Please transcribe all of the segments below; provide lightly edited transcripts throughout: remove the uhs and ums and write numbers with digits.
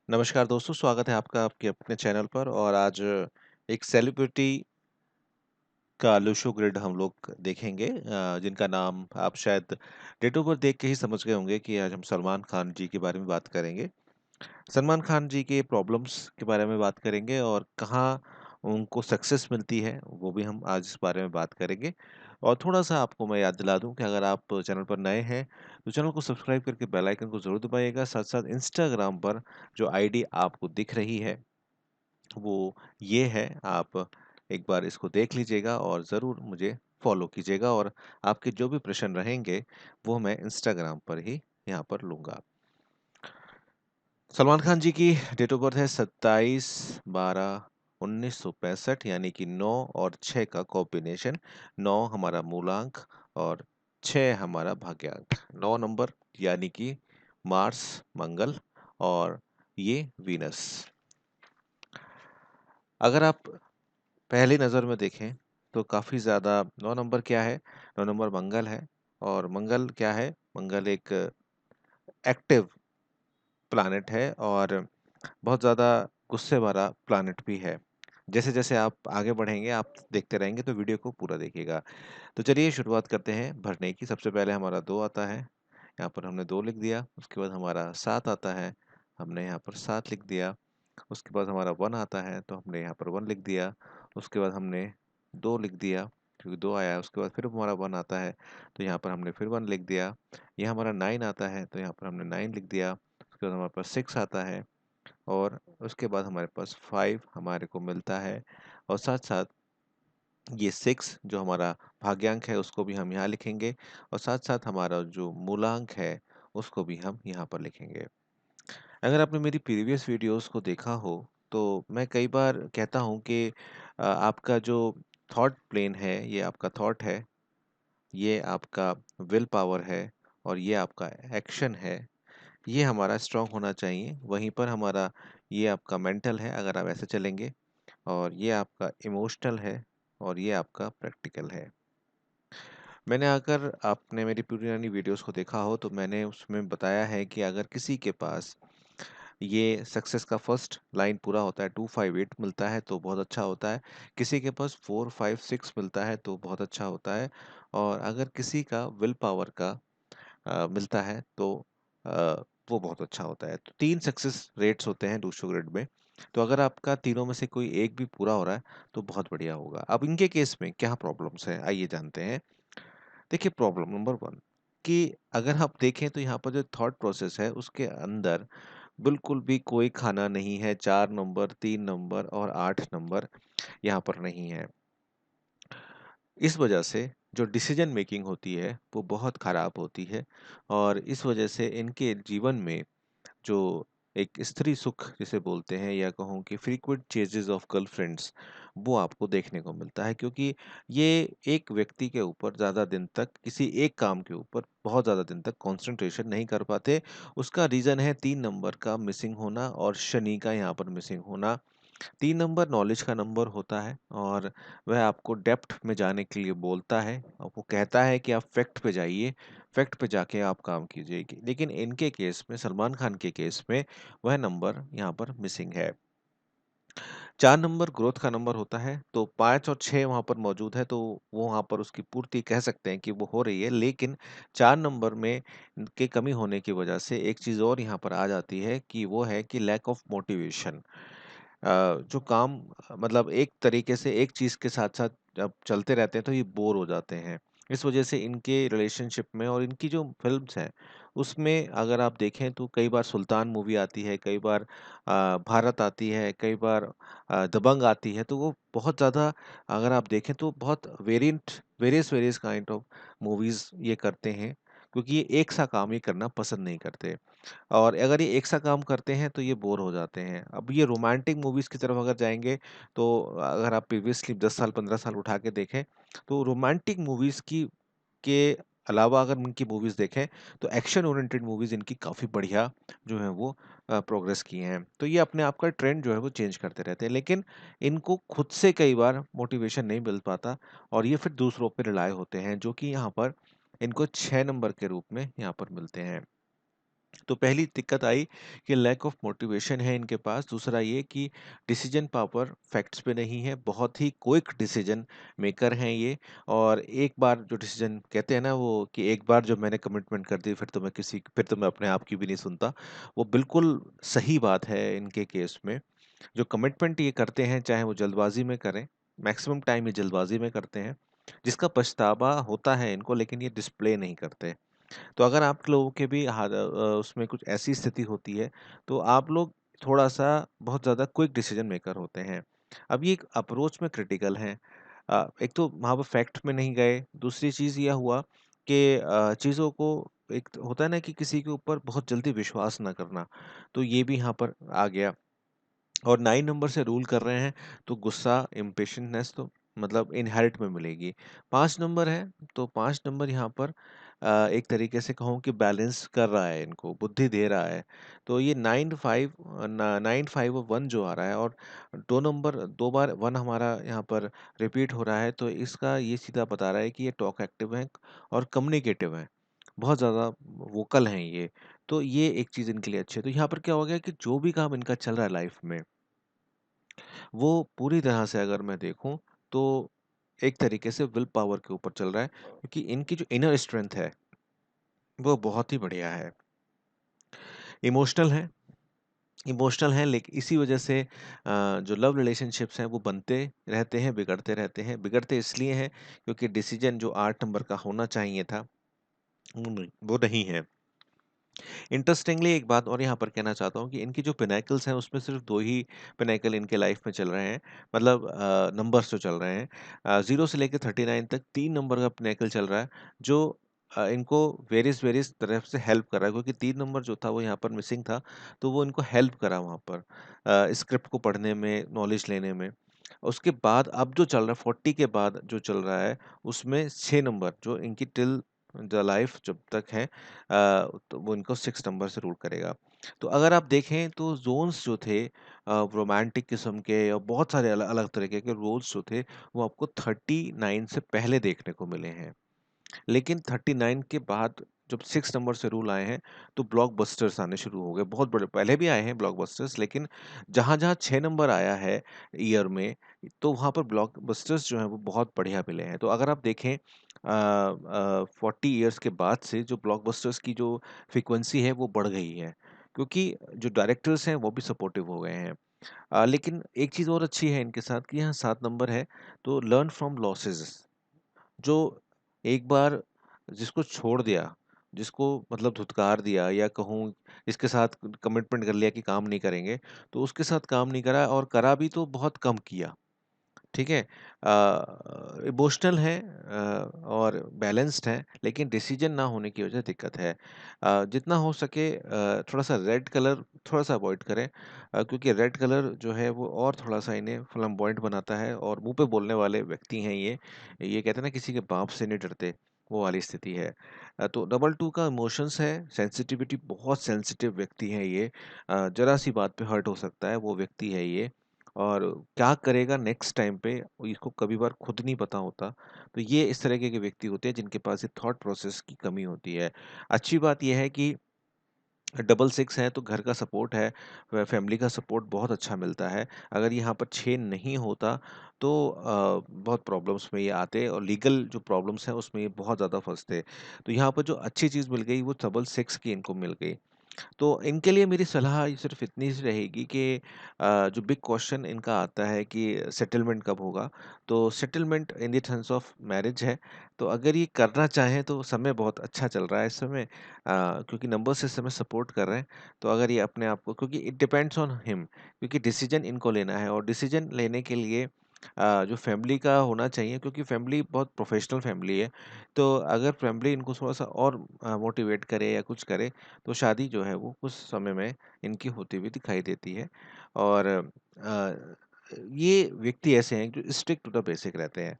नमस्कार दोस्तों, स्वागत है आपका आपके अपने चैनल पर। और आज एक सेलिब्रिटी का लुशो ग्रिड हम लोग देखेंगे, जिनका नाम आप शायद डेट ऑफ बर्थ देख के ही समझ गए होंगे कि आज हम सलमान खान जी के बारे में बात करेंगे। सलमान खान जी के प्रॉब्लम्स के बारे में बात करेंगे और कहाँ उनको सक्सेस मिलती है, वो भी हम आज इस बारे में बात करेंगे। और थोड़ा-सा आपको मैं याद दिला दूँ कि अगर आप चैनल पर नए हैं, तो चैनल को सब्सक्राइब करके बेल आइकन को ज़रूर दबाइएगा। साथ-साथ इंस्टाग्राम पर जो आईडी आपको दिख रही है, वो ये है। आप एक बार इसको देख लीजिएगा और ज़रूर मुझे फ़ॉलो कीजिएगा, और आपके जो भी प्रश्न रहेंगे, वो मैं इंस्टाग्राम पर ही यहाँ पर लूँगा। सलमान खान जी की डेट ऑफ बर्थ है 27/12/1965, यानी कि 9 और 6 का कॉम्बिनेशन। 9 हमारा मूलांक और 6 हमारा भाग्यांक। 9 नंबर यानी कि मार्स, मंगल, और ये वीनस। अगर आप पहली नज़र में देखें तो काफ़ी ज़्यादा 9 नंबर क्या है? 9 नंबर मंगल है। और मंगल क्या है? मंगल एक एक्टिव प्लैनेट है और बहुत ज़्यादा गुस्से वाला प्लैनेट भी है। जैसे-जैसे आप आगे बढ़ेंगे, आप देखते रहेंगे, तो वीडियो को पूरा देखिएगा। तो चलिए शुरुआत करते हैं भरने की। सबसे पहले हमारा 2 आता है, यहाँ पर हमने 2 लिख दिया। उसके बाद हमारा 7 आता है, हमने यहाँ पर 7 लिख दिया। उसके बाद हमारा 1 आता है, तो हमने यहाँ पर 1 लिख दिया। उसके बाद हमने 2 लिख दिया, क्योंकि 2 आया है। उसके बाद फिर हमारा 1 आता है, तो यहाँ पर हमने फिर 1 लिख दिया। ये हमारा 9 आता है, तो यहाँ पर हमने 9 लिख दिया। उसके बाद हमारे पास 6 आता है, और उसके बाद हमारे पास 5 हमारे को मिलता है। और साथ-साथ ये 6 जो हमारा भाग्यांक है, उसको भी हम यहाँ लिखेंगे, और साथ-साथ हमारा जो मूलांक है, उसको भी हम यहाँ पर लिखेंगे। अगर आपने मेरी प्रीवियस वीडियोस को देखा हो, तो मैं कई बार कहता हूँ कि आपका जो थॉट प्लेन है, ये आपका थॉट है, ये आपका विल पावर है, और ये आपका एक्शन है। ये हमारा स्ट्रॉन्ग होना चाहिए। वहीं पर हमारा ये आपका मेंटल है, अगर आप ऐसे चलेंगे, और ये आपका इमोशनल है, और ये आपका प्रैक्टिकल है। मैंने अगर आपने मेरी पुरानी वीडियोस को देखा हो, तो मैंने उसमें बताया है कि अगर किसी के पास ये सक्सेस का फर्स्ट लाइन पूरा होता है, 258 मिलता है, तो बहुत अच्छा होता है। किसी के पास 456 मिलता है, तो बहुत अच्छा होता है। और अगर किसी का विल पावर का मिलता है, तो अ, वो बहुत अच्छा होता है। तो 3 सक्सेस रेट्स होते हैं डूशो ग्रिड में। तो अगर आपका तीनों में से कोई एक भी पूरा हो रहा है, तो बहुत बढ़िया होगा। अब इनके केस में क्या प्रॉब्लम्स हैं, आइए जानते हैं। देखिए, प्रॉब्लम नंबर 1 कि अगर आप देखें, तो यहाँ पर जो थॉट प्रोसेस है, उसके अंदर बिल्कुल भी कोई खाना नहीं है। 4 नंबर, 3 नंबर और 8 नंबर यहाँ पर नहीं है। इस वजह से जो डिसीजन मेकिंग होती है, वो बहुत खराब होती है, और इस वजह से इनके जीवन में जो एक स्त्री सुख जिसे बोलते हैं, या कहूँ कि फ्रीक्वेंट चेजेस ऑफ गर्लफ्रेंड्स, वो आपको देखने को मिलता है। क्योंकि ये एक व्यक्ति के ऊपर ज़्यादा दिन तक, किसी एक काम के ऊपर बहुत ज़्यादा दिन तक कंसंट्रेशन नहीं कर पाते। उसका रीज़न है 3 नंबर का मिसिंग होना, और शनि का यहाँ पर मिसिंग होना। 3 नंबर नॉलेज का नंबर होता है, और वह आपको डेप्थ में जाने के लिए बोलता है, और वो कहता है कि आप फैक्ट पे जाइए, फैक्ट पे जाके आप काम कीजिए। लेकिन इनके केस में, सलमान खान के केस में, वह नंबर यहाँ पर मिसिंग है। 4 नंबर ग्रोथ का नंबर होता है, तो 5 और 6 वहाँ पर मौजूद है, तो वो वहाँ पर उसकी पूर्ति कह सकते हैं कि वो हो रही है। लेकिन 4 नंबर में के कमी होने की वजह से एक चीज़ और यहाँ पर आ जाती है, कि वो है कि लैक ऑफ मोटिवेशन। जो काम, मतलब एक तरीके से एक चीज़ के साथ-साथ जब चलते रहते हैं, तो ये बोर हो जाते हैं। इस वजह से इनके रिलेशनशिप में, और इनकी जो फ़िल्म्स हैं, उसमें अगर आप देखें, तो कई बार सुल्तान मूवी आती है, कई बार भारत आती है, कई बार दबंग आती है, तो वो बहुत ज़्यादा, अगर आप देखें, तो बहुत various various kind of movies ये करते हैं, क्योंकि ये एक सा काम ही करना पसंद नहीं करते। और अगर ये एक सा काम करते हैं, तो ये बोर हो जाते हैं। अब ये रोमांटिक मूवीज़ की तरफ अगर जाएँगे, तो अगर आप प्रीवियसली 10 साल 15 साल उठा के देखें, तो रोमांटिक मूवीज़ की के अलावा अगर इनकी मूवीज़ देखें, तो एक्शन ओरिएंटेड मूवीज़ इनकी काफ़ी बढ़िया जो है वो प्रोग्रेस की हैं। तो ये अपने आप का ट्रेंड जो है वो चेंज करते रहते हैं। लेकिन इनको खुद से कई बार मोटिवेशन नहीं मिल पाता, और ये फिर दूसरों पे रिलाय होते हैं, जो कि यहाँ पर इनको 6 नंबर के रूप में यहाँ पर मिलते हैं। तो पहली दिक्कत आई कि लैक ऑफ मोटिवेशन है इनके पास। दूसरा ये कि डिसीजन पावर फैक्ट्स पे नहीं है, बहुत ही क्विक डिसीजन मेकर हैं ये। और एक बार जो डिसीजन कहते हैं ना वो, कि एक बार जो मैंने कमिटमेंट कर दी फिर तो मैं अपने आप की भी नहीं सुनता, वो बिल्कुल सही बात है इनके केस में। जो कमिटमेंट ये करते हैं चाहे वो जल्दबाजी में करें, मैक्सिमम टाइम ये जल्दबाजी में करते हैं, जिसका पछतावा होता है इनको, लेकिन ये डिस्प्ले नहीं करते। तो अगर आप लोगों के भी उसमें कुछ ऐसी स्थिति होती है, तो आप लोग थोड़ा-सा बहुत ज़्यादा क्विक डिसीजन मेकर होते हैं। अब ये एक अप्रोच में क्रिटिकल हैं। एक तो वहाँ पर फैक्ट में नहीं गए, दूसरी चीज़ ये हुआ कि चीज़ों को, एक तो होता है ना कि किसी के ऊपर बहुत जल्दी विश्वास ना करना, तो ये भी यहाँ पर आ गया। और 9 नंबर से रूल कर रहे हैं, तो गुस्सा, इम्पेशेंटनेस तो मतलब इनहेरिट में मिलेगी। 5 नंबर है, तो 5 नंबर यहाँ पर एक तरीके से कहूँ कि बैलेंस कर रहा है इनको, बुद्धि दे रहा है। तो ये 9, 5 और 1 जो आ रहा है, और 2 नंबर 2 बार 1 हमारा यहाँ पर रिपीट हो रहा है, तो इसका ये सीधा बता रहा है कि ये टॉक एक्टिव हैं और कम्युनिकेटिव हैं। बहुत ज़्यादा वोकल हैं ये। तो ये एक चीज़ इनके लिए अच्छी है। तो यहाँ पर क्या हो गया कि जो भी काम इनका चल रहा है लाइफ में, वो पूरी तरह से अगर मैं देखूँ तो एक तरीके से विल पावर के ऊपर चल रहा है, क्योंकि इनकी जो इनर स्ट्रेंथ है वो बहुत ही बढ़िया है। इमोशनल है, इमोशनल है, लेकिन इसी वजह से जो लव रिलेशनशिप्स हैं वो बनते रहते हैं, बिगड़ते रहते हैं। बिगड़ते इसलिए हैं क्योंकि डिसीजन जो 8 नंबर का होना चाहिए था वो नहीं है। इंटरेस्टिंगली एक बात और यहाँ पर कहना चाहता हूँ कि इनकी जो पिनाकल्स हैं उसमें सिर्फ 2 ही पिनाकल इनके लाइफ में चल रहे हैं। मतलब नंबर्स जो चल रहे हैं, 0 से लेके 39 तक 3 नंबर का पिनाकल चल रहा है, जो इनको वेरियस वेरियस तरफ से हेल्प कर रहा है, क्योंकि 3 नंबर जो था वो यहाँ पर मिसिंग था, तो वो इनको हेल्प करा वहाँ पर स्क्रिप्ट को पढ़ने में, नॉलेज लेने में। उसके बाद अब जो चल रहा है 40 के बाद जो चल रहा है, उसमें 6 नंबर जो इनकी टिल द लाइफ जब तक है, तो वो इनको 6 नंबर से रूल करेगा। तो अगर आप देखें तो ज़ोन्स जो थे रोमांटिक किस्म के और बहुत सारे अलग-अलग तरीके के रोल्स जो थे, वो आपको 39 से पहले देखने को मिले हैं। लेकिन 39 के बाद जब 6 नंबर से रूल आए हैं, तो ब्लॉकबस्टर्स आने शुरू हो गए। बहुत बड़े पहले भी आए हैं ब्लॉकबस्टर्स, लेकिन जहाँ-जहाँ 6 नंबर आया है ईयर में, तो वहाँ पर ब्लॉकबस्टर्स जो हैं वो बहुत बढ़िया मिले हैं। तो अगर आप देखें 40 इयर्स के बाद से जो ब्लॉकबस्टर्स की जो फ्रीक्वेंसी है वो बढ़ गई है, क्योंकि जो डायरेक्टर्स हैं वो भी सपोर्टिव हो गए हैं। लेकिन एक चीज़ और अच्छी है इनके साथ कि यहाँ 7 नंबर है, तो लर्न फ्रॉम लॉसेस। जो एक बार जिसको छोड़ दिया, जिसको मतलब धुतकार दिया, या कहूँ इसके साथ कमिटमेंट कर लिया कि काम नहीं करेंगे, तो उसके साथ काम नहीं करा, और करा भी तो बहुत कम किया। ठीक है? इमोशनल है और बैलेंस्ड है, लेकिन डिसीजन ना होने की वजह दिक्कत है। जितना हो सके थोड़ा-सा रेड कलर थोड़ा-सा अवॉइड करें, क्योंकि रेड कलर जो है वो और थोड़ा-सा इन्हें फ्लैम्बॉयंट बनाता है, और मुँह पे बोलने वाले व्यक्ति हैं ये। ये कहते हैं ना किसी के बाप से नहीं डरते, वो वाली स्थिति है। तो डबल 2 का इमोशंस है, सेंसिटिविटी, बहुत सेंसिटिव व्यक्ति है ये। ज़रा-सी बात पे हर्ट हो सकता है, वो व्यक्ति है ये। और क्या करेगा नेक्स्ट टाइम पे इसको कभी बार खुद नहीं पता होता। तो ये इस तरीके के व्यक्ति होते हैं जिनके पास ये थॉट प्रोसेस की कमी होती है। अच्छी बात ये है कि डबल 6 है तो घर का सपोर्ट है, फैमिली का सपोर्ट बहुत अच्छा मिलता है। अगर यहाँ पर 6 नहीं होता तो बहुत प्रॉब्लम्स में ये आते, और लीगल जो प्रॉब्लम्स हैं उसमें ये बहुत ज़्यादा फँसते। तो यहाँ पर जो अच्छी चीज़ मिल गई वो डबल 6 की इनको मिल गई। तो इनके लिए मेरी सलाह सिर्फ इतनी सी रहेगी कि जो बिग क्वेश्चन इनका आता है कि सेटलमेंट कब होगा, तो settlement in the sense of marriage है। तो अगर ये करना चाहें तो समय बहुत अच्छा चल रहा है इस समय, क्योंकि नंबर्स इस समय सपोर्ट कर रहे हैं। तो अगर ये अपने आप को, क्योंकि इट डिपेंड्स ऑन हिम, क्योंकि डिसीजन इनको लेना है, और डिसीजन लेने के लिए जो फैमिली का होना चाहिए, क्योंकि फैमिली बहुत प्रोफेशनल फैमिली है। तो अगर फैमिली इनको थोड़ा-सा और मोटिवेट करे या कुछ करे, तो शादी जो है वो कुछ समय में इनकी होती हुई दिखाई देती है। और ये व्यक्ति ऐसे हैं जो स्टिक टू द बेसिक रहते हैं।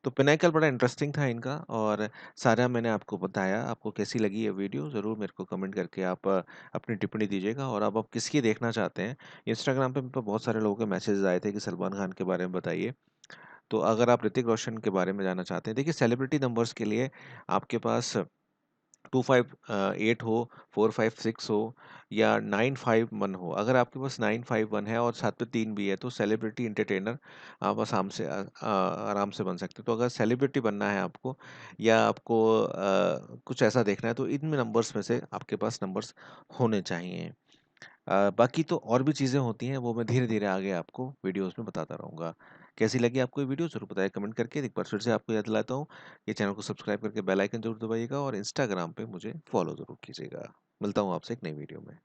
तो पिनाकल बड़ा इंटरेस्टिंग था इनका, और सारा मैंने आपको बताया। आपको कैसी लगी ये वीडियो ज़रूर मेरे को कमेंट करके आप अपनी टिप्पणी दीजिएगा। और अब आप किसकी देखना चाहते हैं, इंस्टाग्राम पे मेरे पे बहुत सारे लोगों के मैसेजेस आए थे कि सलमान खान के बारे में बताइए। तो अगर आप ऋतिक रोशन के बारे में जानना चाहते हैं, देखिए सेलिब्रिटी नंबर्स के लिए आपके पास 258 हो, 456 हो या 951 हो। अगर आपके पास 951 है और साथ में 3 भी है तो सेलिब्रिटी एंटरटेनर आप आराम से बन सकते हो। तो अगर सेलिब्रिटी बनना है आपको या आपको कुछ ऐसा देखना है तो इन नंबर्स में से आपके पास नंबर्स होने चाहिए। बाकी तो और भी चीज़ें होती हैं, वो मैं धीरे-धीरे आगे आपको वीडियोज़ में बताता रहूँगा। कैसी लगी आपको ये वीडियो ज़रूर बताइए कमेंट करके। एक बार फिर से आपको याद दिलाता हूँ, ये चैनल को सब्सक्राइब करके बेल आइकन ज़रूर दबाइएगा और इंस्टाग्राम पे मुझे फॉलो ज़रूर कीजिएगा। मिलता हूँ आपसे एक नई वीडियो में।